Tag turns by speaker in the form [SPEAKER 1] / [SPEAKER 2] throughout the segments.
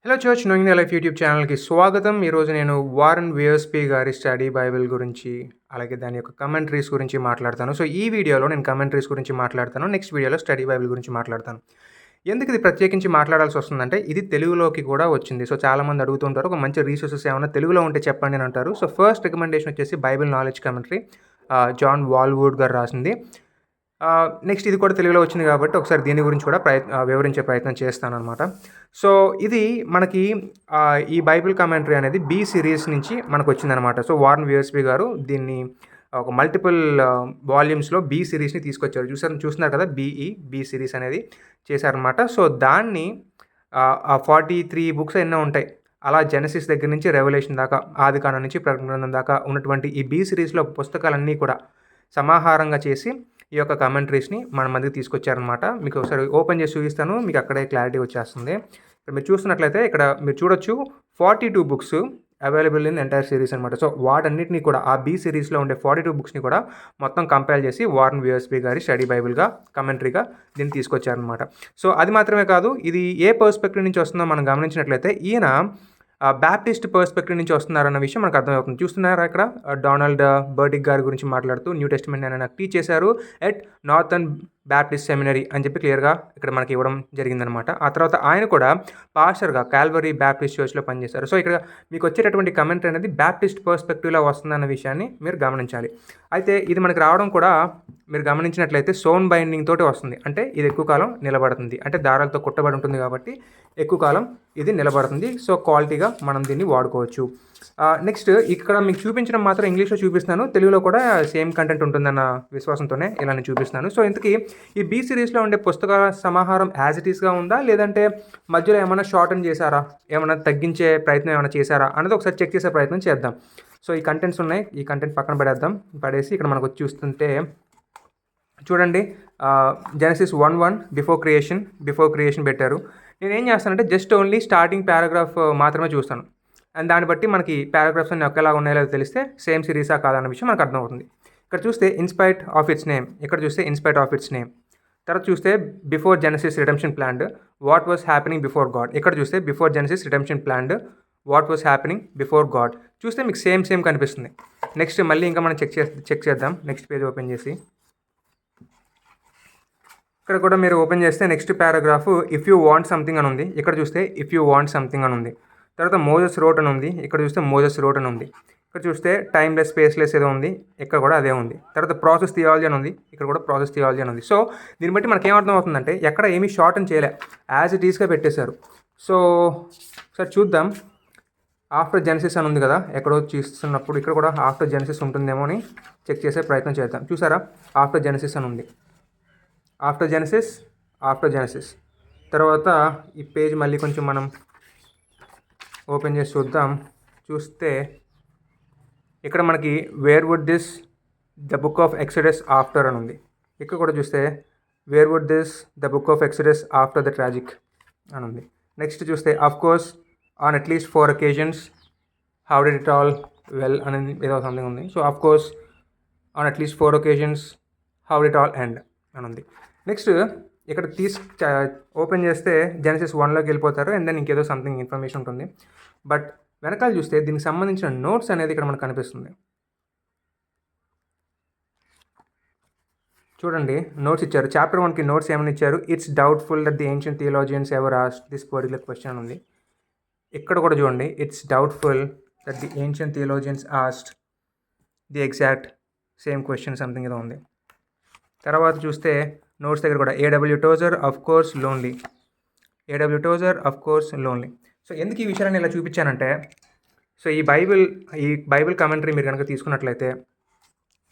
[SPEAKER 1] Hello church knowing the life YouTube ఛానల్కి స్వాగతం. ఈరోజు నేను వారన్ వియర్స్పీ గారి స్టడీ బైబిల్ గురించి, అలాగే దాని యొక్క కమెంట్రీస్ గురించి మాట్లాడతాను. సో ఈ వీడియోలో నేను కమెంట్రీస్ గురించి మాట్లాడతాను. నెక్స్ట్ వీడియోలో స్టడీ బైబిల్ గురించి మాట్లాడతాను. ఎందుకు ఇది ప్రత్యేకించి మాట్లాడాల్సి వస్తుందంటే, ఇది తెలుగులోకి కూడా వచ్చింది. సో చాలామంది అడుగుతుంటారు, ఒక మంచి రీసోర్సెస్ ఏమైనా తెలుగులో ఉంటే చెప్పండి అని అంటారు. సో ఫస్ట్ రికమెండేషన్ వచ్చేసి బైబిల్ నాలెడ్జ్ కమెంటరీ, జాన్ వాల్వుడ్ గారు రాసింది. నెక్స్ట్ ఇది కూడా తెలుగులో వచ్చింది కాబట్టి ఒకసారి దీని గురించి కూడా వివరించే ప్రయత్నం చేస్తానన్నమాట. సో ఇది మనకి ఈ బైబిల్ కమెంటరీ అనేది బి సిరీస్ నుంచి మనకు వచ్చిందనమాట. సో వారన్ వియర్స్పీ గారు దీన్ని ఒక మల్టిపుల్ వాల్యూమ్స్లో బి సిరీస్ని తీసుకొచ్చారు. చూస్తున్నారు కదా, బి సిరీస్ అనేది చేశారనమాట. సో దాన్ని 43 బుక్స్ ఎన్నో ఉంటాయి. అలా జెనసిస్ దగ్గర నుంచి రెవల్యూషన్ దాకా, ఆదికాండం నుంచి ప్రకటన గ్రంథం దాకా ఉన్నటువంటి ఈ బి సిరీస్లో పుస్తకాలన్నీ కూడా సమాహారంగా చేసి ఈ యొక్క కమెంటరీస్ని మన మధ్యకి తీసుకొచ్చారనమాట. మీకు ఒకసారి ఓపెన్ చేసి చూపిస్తాను, మీకు అక్కడే క్లారిటీ వచ్చేస్తుంది. ఇక్కడ మీరు చూస్తున్నట్లయితే ఇక్కడ మీరు చూడొచ్చు 42 books available in entire series అనమాట. సో వాటన్నిటిని కూడా ఆ బి సిరీస్లో ఉండే 42 బుక్స్ని కూడా మొత్తం కంపైల్ చేసి వారన్ వియర్స్పీ గారి స్టడీ బైబిల్గా కమెంటరీగా దీన్ని తీసుకొచ్చారనమాట. సో అది మాత్రమే కాదు, ఇది ఏ పర్స్పెక్టివ్ నుంచి వస్తుందో మనం గమనించినట్లయితే ఈయన బ్యాప్టిస్ట్ పర్స్పెక్టివ్ నుంచి వస్తున్నారన్న విషయం మనకు అర్థమవుతుంది. చూస్తున్నారా ఇక్కడ డొనాల్డ్ బర్టిక్ గారి గురించి మాట్లాడుతూ న్యూ టెస్టిమెంట్ ఆయన నాకు టీచ్ చేశారు ఎట్ నార్థన్ బ్యాప్టిస్ట్ సెమినరీ అని చెప్పి క్లియర్గా ఇక్కడ మనకి ఇవ్వడం జరిగిందనమాట. ఆ తర్వాత ఆయన కూడా పాస్టర్గా కాల్వరీ బ్యాప్టిస్ట్ చర్చ్లో పనిచేశారు. సో ఇక్కడ మీకు వచ్చేటటువంటి కమెంట్ అనేది బ్యాప్టిస్ట్ పర్స్పెక్టివ్లో వస్తుందన్న విషయాన్ని మీరు గమనించాలి. అయితే ఇది మనకి రావడం కూడా మీరు గమనించినట్లయితే సోన్ బైండింగ్ తోటి వస్తుంది. అంటే ఇది ఎక్కువ కాలం నిలబడుతుంది, అంటే దారాలతో కుట్టబడి ఉంటుంది కాబట్టి ఎక్కువ కాలం ఇది నిలబడుతుంది. సో క్వాలిటీగా మనం దీన్ని వాడుకోవచ్చు. నెక్స్ట్ ఇక్కడ మీకు చూపించడం మాత్రం ఇంగ్లీష్లో చూపిస్తున్నాను, తెలుగులో కూడా సేమ్ కంటెంట్ ఉంటుందన్న విశ్వాసంతోనే ఇలా నేను చూపిస్తున్నాను. సో ఇంతకీ ఈ బి సిరీస్లో ఉండే పుస్తకాల సమాహారం యాజ్ ఇట్ ఈస్గా ఉందా, లేదంటే మధ్యలో ఏమైనా షార్టన్ చేశారా, ఏమైనా తగ్గించే ప్రయత్నం ఏమైనా చేశారా అన్నది ఒకసారి చెక్ చేసే ప్రయత్నం చేద్దాం. సో ఈ కంటెంట్స్ ఉన్నాయి, ఈ కంటెంట్ పక్కన పడేసి ఇక్కడ మనకు చూస్తుంటే చూడండి, జెనసిస్ 1:1 బిఫోర్ క్రియేషన్ పెట్టారు. నేను ఏం చేస్తానంటే జస్ట్ ఓన్లీ స్టార్టింగ్ పారాగ్రాఫ్ మాత్రమే చూస్తాను. అండ్ దాన్ని బట్టి మనకి పారాగ్రాఫ్స్ అన్ని ఒకేలా ఉన్నాయో తెలిస్తే సేమ్ సిరీసా కాదన్న విషయం మనకు అర్థమవుతుంది. ఇక్కడ చూస్తే ఇన్స్పైట్ ఆఫ్ ఇట్స్ నేమ్, ఇక్కడ చూస్తే ఇన్స్పైట్ ఆఫ్ ఇట్స్ నేమ్. తర్వాత చూస్తే before Genesis redemption planned what was happening before God. ఇక్కడ చూస్తే before Genesis redemption planned what was happening before God. చూస్తే మీకు సేమ్ కనిపిస్తుంది. నెక్స్ట్ మళ్ళీ ఇంకా మనం చెక్ చేద్దాం. నెక్స్ట్ పేజ్ ఓపెన్ చేసి ఇక్కడ కూడా మీరు ఓపెన్ చేస్తే next paragraph if you want something అని ఉంది. ఇక్కడ చూస్తే ఇఫ్ యూ వాంట్ సంథింగ్ అని ఉంది. తర్వాత మోజెస్ రోట్ అని ఉంది. ఇక్కడ చూస్తే మోజెస్ రోట్ అని ఉంది. ఇక్కడ చూస్తే టైమ్లెస్ స్పేస్లెస్ ఏదో ఉంది, ఇక్కడ కూడా అదే ఉంది. తర్వాత ప్రాసెస్ థియాలజీ అని ఉంది, ఇక్కడ కూడా ప్రాసెస్ థియాలజీ అని ఉంది. సో దీన్ని బట్టి మనకి ఏమర్థం అవుతుందంటే ఎక్కడ ఏమీ షార్ట్ అని చేయలే, యాజ్ ఇట్ ఈస్గా పెట్టేశారు. సో ఒకసారి చూద్దాం. ఆఫ్టర్ జెనసిస్ అని ఉంది కదా, ఎక్కడో చూస్తున్నప్పుడు ఇక్కడ కూడా ఆఫ్టర్ జెనసిస్ ఉంటుందేమో అని చెక్ చేసే ప్రయత్నం చేద్దాం. చూసారా, ఆఫ్టర్ జెనసిస్ అని ఉంది. ఆఫ్టర్ జెనసిస్ తర్వాత ఈ పేజ్ మళ్ళీ కొంచెం మనం ఓపెన్ చేసి చూద్దాం. చూస్తే ఇక్కడ మనకి where would this the book of Exodus after అని ఉంది. ఇక్కడ కూడా చూస్తే where would this the book of Exodus after the tragic అని ఉంది. నెక్స్ట్ చూస్తే of course on at least 4 occasions how did it all well అని ఏదో సంథింగ్ ఉంది. So of course on at least 4 occasions how did it all end అని ఉంది. Next ఇక్కడ open చేస్తే జెనసిస్ 1లోకి వెళ్ళిపోతారు, అండ్ దెన్ ఇంకేదో సంథింగ్ ఇన్ఫర్మేషన్ ఉంటుంది. బట్ వెనకాల చూస్తే దీనికి సంబంధించిన నోట్స్ అనేది ఇక్కడ మనకు కనిపిస్తుంది. చూడండి, నోట్స్ ఇచ్చారు. చాప్టర్ 1కి నోట్స్ ఏమైనా ఇచ్చారు. It's doubtful that the ancient theologians ever asked this particular question ఉంది. ఇక్కడ కూడా చూడండి, it's doubtful that the ancient theologians asked the exact same question something ఏదో ఉంది. తర్వాత చూస్తే నోట్స్ దగ్గర కూడా A W Tozer of course lonely. So ఎందుకు ఈ విషయాన్ని ఇలా చూపించానంటే, సో ఈ బైబిల్ కమెంటరీ మీరు కనుక తీసుకున్నట్లయితే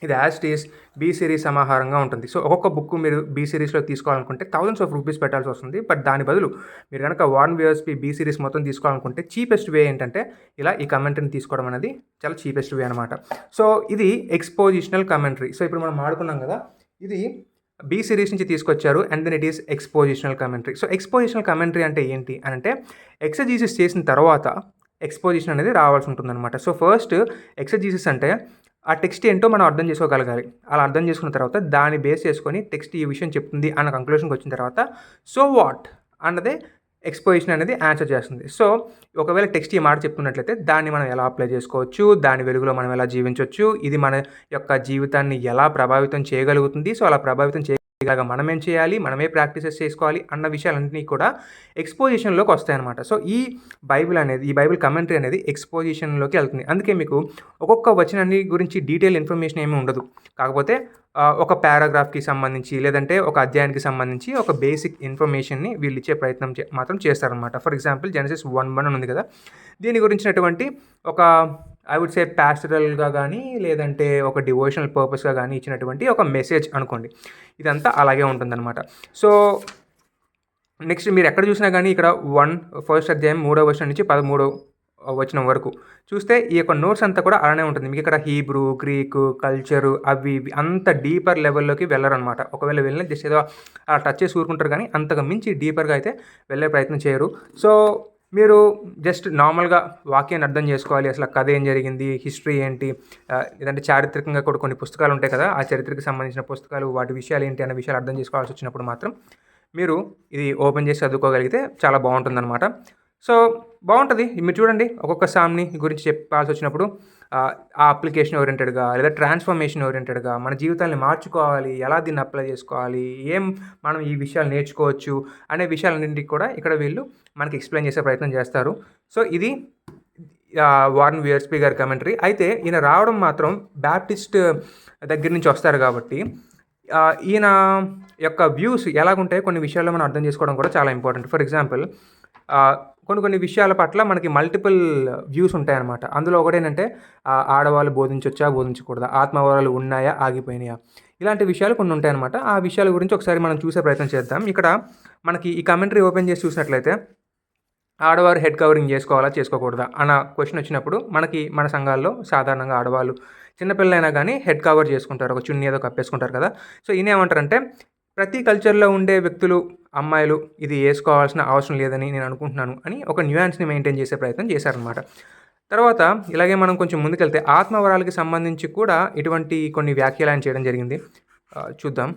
[SPEAKER 1] ఇది యాజ్ ఈస్ బి సిరీస్ సమాహారంగా ఉంటుంది. సో ఒక్కొక్క బుక్ మీరు బి సిరీస్లో తీసుకోవాలనుకుంటే thousands of rupees పెట్టాల్సి వస్తుంది. బట్ దాని బదులు మీరు కనుక వారన్ వియర్స్పీ బి సిరీస్ మొత్తం తీసుకోవాలనుకుంటే చీపెస్ట్ వే ఏంటంటే ఇలా ఈ కమెంటరీని తీసుకోవడం అనేది చాలా చీపెస్ట్ వే అనమాట. సో ఇది ఎక్స్పోజిషనల్ కమెంటరీ. సో ఇప్పుడు మనం ఆడుకున్నాం కదా, ఇది బి సిరీస్ నుంచి తీసుకొచ్చారు, and then it is expository commentary. So expository commentary అంటే ఏంటి అని అంటే, ఎక్సజీసిస్ చేసిన తర్వాత ఎక్స్పోజిషన్ అనేది రావాల్సి ఉంటుందన్నమాట. సో ఫస్ట్ ఎక్సజీసిస్ అంటే ఆ టెక్స్ట్ ఏంటో మనం అర్థం చేసుకోగలగాలి. అలా అర్థం చేసుకున్న తర్వాత దాన్ని బేస్ చేసుకొని టెక్స్ట్ ఈ విషయం చెప్తుంది అన్న కంక్లూషన్కి వచ్చిన తర్వాత సో వాట్ అన్నదే ఎక్స్‌పోజిషన్ అనేది ఆన్సర్ చేస్తుంది. సో, ఒకవేళ టెక్స్ట్ ఈ మాట చెప్తున్నట్లయితే దాన్ని మనం ఎలా అప్లై చేసుకోవచ్చు, దాని వెలుగులో మనం ఎలా జీవించొచ్చు, ఇది మన యొక్క జీవితాన్ని ఎలా ప్రభావితం చేయగలుగుతుంది, సో, అలా ప్రభావితం చేయగలిగేలాగా మనమేం చేయాలి, మనమే ప్రాక్టీసెస్ చేసుకోవాలి అన్న విషయాలన్నీ కూడా ఎక్స్‌పోజిషన్‌లోకి వస్తాయన్నమాట. సో, ఈ బైబిల్ కమెంటరీ అనేది ఎక్స్‌పోజిషన్‌లోకి ఎళ్తుంది. అందుకే మీకు ఒక్కొక్క వచనాన్ని గురించి డీటెయిల్ ఇన్ఫర్మేషన్ ఏమీ ఉండదు. కాకపోతే ఒక పారాగ్రాఫ్‌కి సంబంధించి లేదంటే ఒక అధ్యాయానికి సంబంధించి ఒక బేసిక్ ఇన్ఫర్మేషన్‌ని వీళ్ళు ఇచ్చే ప్రయత్నం మాత్రం చేస్తారనమాట. ఫర్ ఎగ్జాంపుల్ జెనసిస్ 1:1 అని ఉంది కదా! దీని గురించినటువంటి ఒక ఐ వుడ్ సే పాస్టరల్‌గా గానీ, లేదంటే ఒక డివోషనల్ పర్పస్‌గా గానీ ఇచ్చినటువంటి ఒక మెసేజ్ అనుకోండి. ఇదంతా అలాగే ఉంటుందనమాట. సో, నెక్స్ట్ మీరు ఎక్కడ చూసినా గానీ ఇక్కడ ఫస్ట్ అధ్యాయం 3వ వచనం నుంచి 13వ వచనం వరకు చూస్తే ఈ యొక్క నోట్స్ అంతా కూడా అలానే ఉంటుంది. మీకు ఇక్కడ హీబ్రూ, గ్రీకు, కల్చరు అవి ఇవి అంత డీపర్ లెవెల్‌లోకి వెళ్ళరనమాట. ఒకవేళ వెళ్ళినా జస్ట్ ఏదో అలా టచ్ చేసి ఊరుకుంటారు కానీ అంతకు మించి డీపర్‌గా అయితే వెళ్ళే ప్రయత్నం చేయరు. సో, మీరు జస్ట్ నార్మల్‌గా వాక్యాన్ని అర్థం చేసుకోవాలి. అసలు ఆ కథ ఏం జరిగింది, హిస్టరీ ఏంటి, లేదంటే చారిత్రకంగా కూడా కొన్ని పుస్తకాలు ఉంటాయి కదా! ఆ చరిత్రకు సంబంధించిన పుస్తకాలు వాటి విషయాలు ఏంటి అన్న విషయాలు అర్థం చేసుకోవాల్సి వచ్చినప్పుడు మాత్రం మీరు ఇది ఓపెన్ చేసి చదువుకోగలిగితే చాలా బావుంటుందనమాట. సో, బావుంటది. మీరు చూడండి ఒక్కొక్క సామ్‌ని గురించి చెప్పాల్సి వచ్చినప్పుడు ఆ అప్లికేషన్ ఓరియెంటెడ్‌గా లేదా ట్రాన్స్‌ఫర్మేషన్ ఓరియెంటెడ్‌గా మన జీవితాన్ని మార్చుకోవాలి, ఎలా దీన్ని అప్లై చేసుకోవాలి, మనం ఈ విషయాలు నేర్చుకోవచ్చు అనే విషయాలన్నింటికి కూడా ఇక్కడ వీళ్ళు మనకి ఎక్స్‌ప్లెయిన్ చేసే ప్రయత్నం చేస్తారు. సో, ఇది వారెన్ వియర్స్పీ గారి కమెంటరీ. అయితే ఈయన రావడం మాత్రం బాప్టిస్ట్ దగ్గర నుంచి వస్తారు కాబట్టి ఈయన యొక్క వ్యూస్ ఎలాగుంటాయో కొన్ని విషయాల్లో మనం అర్థం చేసుకోవడం కూడా చాలా ఇంపార్టెంట్. ఫర్ ఎగ్జాంపుల్ కొన్ని విషయాల పట్ల మనకి మల్టిపుల్ వ్యూస్ ఉంటాయన్నమాట. అందులో ఒకటేంటంటే ఆడవాళ్ళు బోధించొచ్చా, బోధించకూడదా? ఆత్మవరాలు ఉన్నాయా, ఆగిపోయినాయా? ఇలాంటి విషయాలు కొన్ని ఉంటాయన్నమాట. ఆ విషయాల గురించి ఒకసారి మనం చూసే ప్రయత్నం చేద్దాం. ఇక్కడ మనకి ఈ కమెంటరీ ఓపెన్ చేసి చూసినట్లయితే ఆడవారు హెడ్ కవరింగ్ చేసుకోవాలా, చేసుకోకూడదా అన్న క్వెషన్ వచ్చినప్పుడు మన సంఘాల్లో సాధారణంగా ఆడవాళ్ళు చిన్నపిల్లలైనా కానీ హెడ్ కవర్ చేసుకుంటారు. ఒక చున్నీ ఏదో కప్పేసుకుంటారు కదా! సో, ఈయనేమంటారంటే ప్రతి కల్చర్‌లో ఉండే వ్యక్తులు, అమ్మాయిలు ఇది ఏసుకోవాల్సిన అవసరం లేదని నేను అనుకుంటున్నాను అని ఒక న్యూయాన్స్‌ని మెయింటైన్ చేసే ప్రయత్నం చేశారనమాట. తర్వాత ఇలాగే మనం కొంచెం ముందుకెళ్తే ఆత్మవరాలకి సంబంధించి కూడా ఇటువంటి కొన్ని వ్యాఖ్యలు ఆయన చేయడం జరిగింది. చూద్దాం.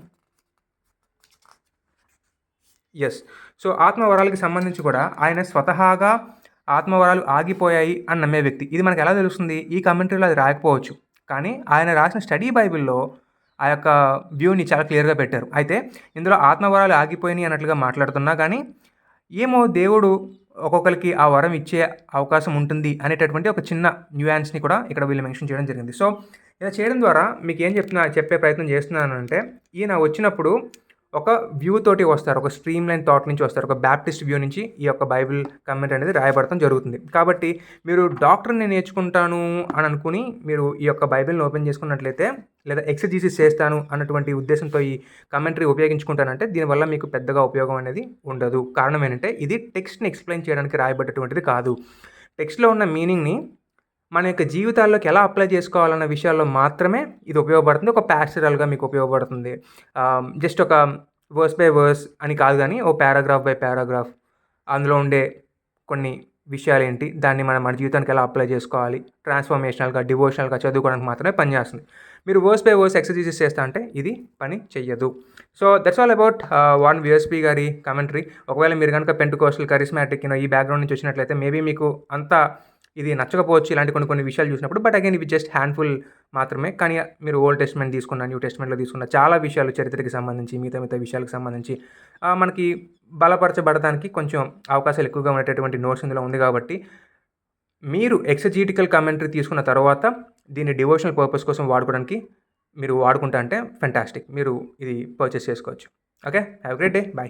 [SPEAKER 1] యెస్. సో, ఆత్మవరాలకి సంబంధించి కూడా ఆయన స్వతహాగా ఆత్మవరాలు ఆగిపోయాయి అని నమ్మే వ్యక్తి. ఇది మనకెలా తెలుస్తుంది? ఈ కమెంటరీలో అది రాయకపోవచ్చు. కానీ ఆయన రాసిన స్టడీ బైబిల్‌లో ఆ యొక్క వ్యూని చాలా క్లియర్‌గా పెట్టారు. అయితే ఇందులో ఆత్మవరాలు ఆగిపోయినాయి అన్నట్లుగా మాట్లాడుతున్నా కానీ, ఏమో దేవుడు ఒక్కొక్కరికి ఆ వరం ఇచ్చే అవకాశం ఉంటుంది అనేటటువంటి ఒక చిన్న న్యూయాన్స్‌ని కూడా ఇక్కడ వీళ్ళు మెన్షన్ చేయడం జరిగింది. సో, ఇలా చేయడం ద్వారా మీకేం చెప్పే ప్రయత్నం చేస్తున్నానంటే, ఈయన వచ్చినప్పుడు ఒక వ్యూ తోటి వస్తారు. ఒక స్ట్రీమ్ లైన్ థాట్ నుంచి వస్తారు. ఒక బాప్టిస్ట్ వ్యూ నుంచి ఈ యొక్క బైబిల్ కమెంట్ అనేది రాయబడటం జరుగుతుంది. కాబట్టి మీరు డాక్టర్‌ని నేర్చుకుంటాను అని అనుకుని మీరు ఈ యొక్క బైబిల్‌ని ఓపెన్ చేసుకున్నట్లయితే లేదా ఎక్సెజీసిస్ చేస్తాను అన్నటువంటి ఉద్దేశంతో ఈ కమెంటరీ ఉపయోగించుకుంటానంటే దీనివల్ల మీకు పెద్దగా ఉపయోగం అనేది ఉండదు. కారణం ఏంటంటే ఇది టెక్స్ట్‌ని ఎక్స్‌ప్లెయిన్ చేయడానికి రాయబడ్డటువంటిది కాదు. టెక్స్ట్‌లో ఉన్న మీనింగ్‌ని మన యొక్క జీవితాల్లోకి ఎలా అప్లై చేసుకోవాలన్న విషయాల్లో మాత్రమే ఇది ఉపయోగపడుతుంది. ఒక పాస్టరల్‌గా మీకు ఉపయోగపడుతుంది. జస్ట్ ఒక వర్స్ బై వర్స్ అని కాదు గానీ, ఓ పారాగ్రాఫ్ బై పారాగ్రాఫ్ అందులో ఉండే కొన్ని విషయాలేంటి, దాన్ని మన జీవితానికి ఎలా అప్లై చేసుకోవాలి, ట్రాన్స్‌ఫర్మేషనల్‌గా, డివోషనల్‌గా చదువుకోవడానికి మాత్రమే పనిచేస్తుంది. మీరు వర్స్ బై వర్స్ ఎక్సర్‌సైజెస్ చేస్తా అంటే ఇది పని చెయ్యదు. So, that's all about Warren Wiersbe గారి కమెంటరీ. ఒకవేళ మీరు గనుక పెంటెకోస్టల్, కరిస్మాటిక్ ఈ బ్యాక్‌గ్రౌండ్ నుంచి వచ్చినట్లయితే మేబీ మీకు అంతా ఇది నచ్చకపోవచ్చు ఇలాంటి కొన్ని విషయాలు చూసినప్పుడు. బట్ అగైన్ ఇవి జస్ట్ హ్యాండ్‌ఫుల్ మాత్రమే. కానీ మీరు ఓల్డ్ టెస్ట్‌మెంట్ తీసుకున్న, న్యూ టెస్ట్‌మెంట్‌లో తీసుకున్న చాలా విషయాలు చరిత్రకి సంబంధించి, మిగతా విషయాలకు సంబంధించి మనకి బలపరచబడడానికి కొంచెం అవకాశాలు ఎక్కువగా ఉండేటటువంటి నోట్స్ ఇందులో ఉంది కాబట్టి, మీరు ఎక్సజీటికల్ కమెంటరీ తీసుకున్న తర్వాత దీన్ని డివోషనల్ పర్పస్ కోసం వాడుకోవడానికి మీరు వాడుకుంటా అంటే ఫెంటాస్టిక్. మీరు ఇది పర్చేస్ చేసుకోవచ్చు. Okay. Have a great day. By.